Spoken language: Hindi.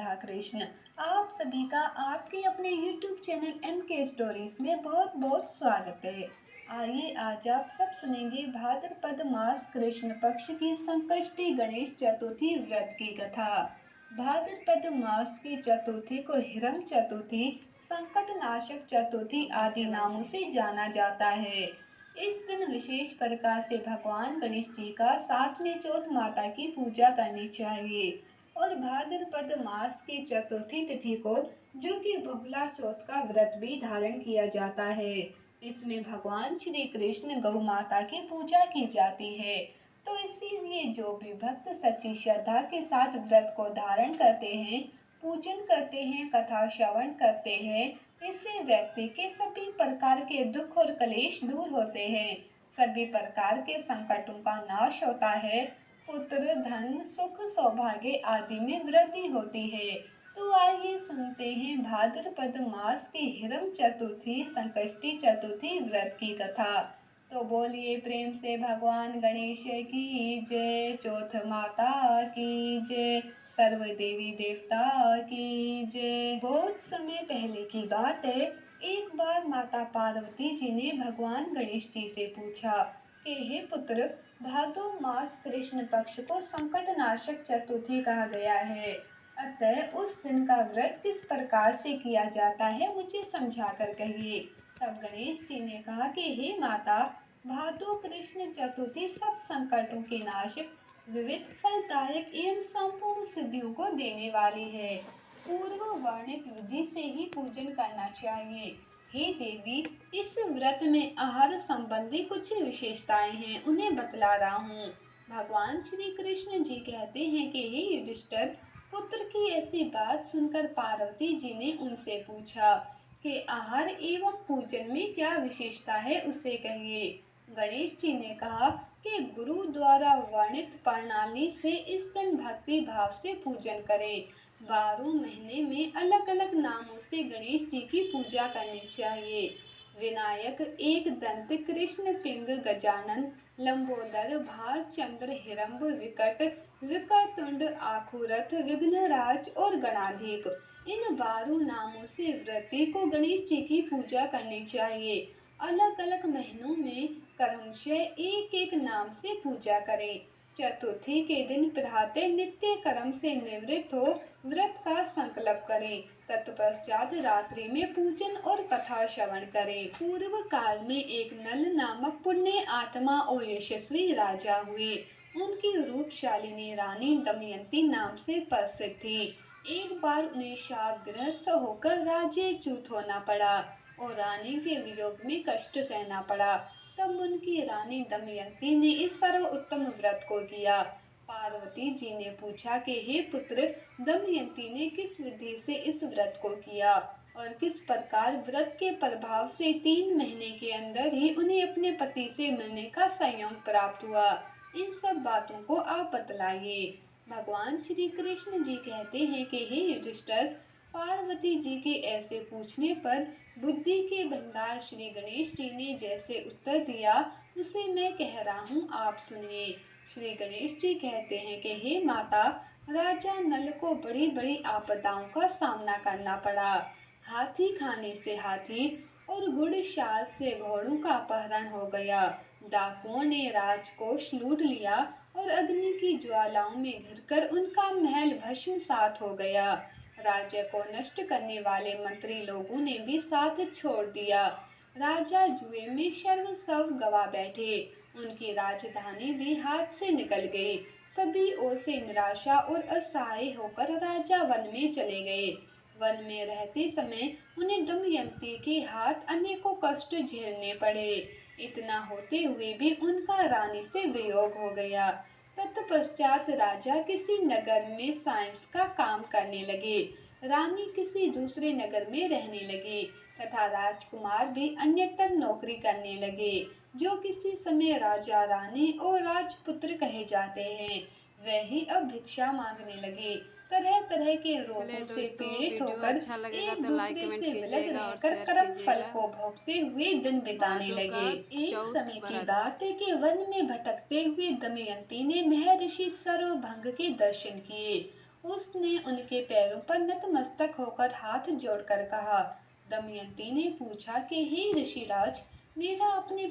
राधा कृष्ण। आप सभी का आपके अपने YouTube चैनल MK स्टोरीज में बहुत बहुत स्वागत है। आइए आज आप सब सुनेंगे भाद्रपद मास कृष्ण पक्ष की संकष्टी गणेश चतुर्थी व्रत की कथा। भाद्रपद मास की चतुर्थी को हिरम चतुर्थी, संकट नाशक चतुर्थी आदि नामों से जाना जाता है। इस दिन विशेष प्रकार से भगवान गणेश जी का साथ में चौथ माता की पूजा करनी चाहिए और भाद्रपद मास की चतुर्थी तिथि को, जो कि बहुला चौथ का व्रत भी धारण किया जाता है। इसमें भगवान श्री कृष्ण गौ माता की पूजा की जाती है। तो इसीलिए जो भी भक्त सच्ची श्रद्धा के साथ व्रत को धारण करते हैं, पूजन करते हैं, कथा श्रवण करते हैं, इससे व्यक्ति के सभी प्रकार के दुख और कलेश दूर होते हैं, सभी प्रकार के संकटों का नाश होता है, पुत्र धन सुख सौभाग्य आदि में वृद्धि होती है। तो आइए सुनते हैं भाद्रपद मास की हिरम चतुर्थी संकष्टी चतुर्थी व्रत की कथा। तो बोलिए प्रेम से भगवान गणेश की जय, चौथ माता की जय, सर्व देवी देवता की जय। बहुत समय पहले की बात है, एक बार माता पार्वती जी ने भगवान गणेश जी से पूछा कि हे पुत्र, भादो मास कृष्ण पक्ष को संकट नाशक चतुर्थी कहा गया है, अतः उस दिन का व्रत किस प्रकार से किया जाता है मुझे समझा कर कहिए। तब गणेश जी ने कहा कि हे माता, भादो कृष्ण चतुर्थी सब संकटों के नाशक, विविध फलदायक एवं संपूर्ण सिद्धियों को देने वाली है। पूर्व वर्णित विधि से ही पूजन करना चाहिए। हे देवी, इस व्रत में आहार संबंधी कुछ विशेषताएं हैं, उन्हें बतला रहा हूँ। भगवान श्री कृष्ण जी कहते हैं कि हे युधिष्ठिर, पुत्र की ऐसी बात सुनकर पार्वती जी ने उनसे पूछा कि आहार एवं पूजन में क्या विशेषता है, उसे कहिए। गणेश जी ने कहा कि गुरु द्वारा वर्णित प्रणाली से इस दिन भक्ति भाव से पूजन करें। 12 महीने में अलग अलग नामों से गणेश जी की पूजा करनी चाहिए। विनायक, एक दंत, कृष्ण, पिंग, गजानन, लंबोदर, भालचंद्र, हिरंब, विकट, विकटतुंड, आखुरथ, विघ्नराज और गणाधिप, इन 12 नामों से व्रती को गणेश जी की पूजा करनी चाहिए। अलग अलग महीनों में क्रमशः एक एक नाम से पूजा करें। चतुर्थी के दिन प्रातः नित्य कर्म से निवृत्त हो व्रत का संकल्प करें। तत्पश्चात रात्रि में पूजन और कथा श्रवण करें। पूर्व काल में एक नल नामक पुण्य आत्मा और यशस्वी राजा हुए। उनकी रूपशालिनी रानी दमयंती नाम से प्रसिद्ध थी। एक बार उन्हें शापग्रस्त होकर राज्यच्युत होना पड़ा और रानी के वियोग में कष्ट सहना पड़ा। तब उनकी रानी दमयंती ने इस सर्वोत्तम व्रत को किया। पार्वती जी ने पूछा कि हे पुत्र, दमयंती ने किस विधि से इस व्रत को किया और किस प्रकार व्रत के प्रभाव से 3 महीने के अंदर ही उन्हें अपने पति से मिलने का संयोग प्राप्त हुआ, इन सब बातों को आप बतलाइए। भगवान श्री कृष्ण जी कहते हैं कि हे युधिष्ठिर, पार्वती जी के ऐसे पूछने पर बुद्धि के भंडार श्री गणेश जी ने जैसे उत्तर दिया, उसे मैं कह रहा हूँ, आप सुनिए। श्री गणेश जी कहते हैं कि हे माता, राजा नल को बड़ी बड़ी आपदाओं का सामना करना पड़ा। हाथी खाने से हाथी और घुड़शाल से घोड़ों का अपहरण हो गया। डाकुओं ने राजकोष लूट लिया और अग्नि की ज्वालाओं में घिरकर उनका महल भस्मसात हो गया। राज्य को नष्ट करने वाले मंत्री लोगों ने भी साथ छोड़ दिया। राजा जुए में सर्वस्व गवा बैठे। उनकी राजधानी भी हाथ से निकल गई। सभी ओर से निराशा और असहाय होकर राजा वन में चले गए। वन में रहते समय उन्हें दमयंती के हाथ अनेकों कष्ट झेलने पड़े। इतना होते हुए भी उनका रानी से वियोग हो गया। तत्पश्चात राजा किसी नगर में साइंस का काम करने लगे, रानी किसी दूसरे नगर में रहने लगी तथा राजकुमार भी अन्यत्र नौकरी करने लगे, जो किसी समय राजा रानी और राजपुत्र कहे जाते हैं। वह ही अब भिक्षा मांगने लगे। तरह तरह के रोगों से पीड़ित होकर एक दूसरे से विलग रहकर कर्म फल को भोगते हुए दिन बिताने लगे। एक समय की बात है कि वन में भटकते हुए दमयंती ने महर्षि सर्वभंग के दर्शन किए। उसने उनके पैरों पर नतमस्तक होकर हाथ जोड़कर कहा। दमयंती ने पूछा कि हे ऋषिराज, मेरा अपने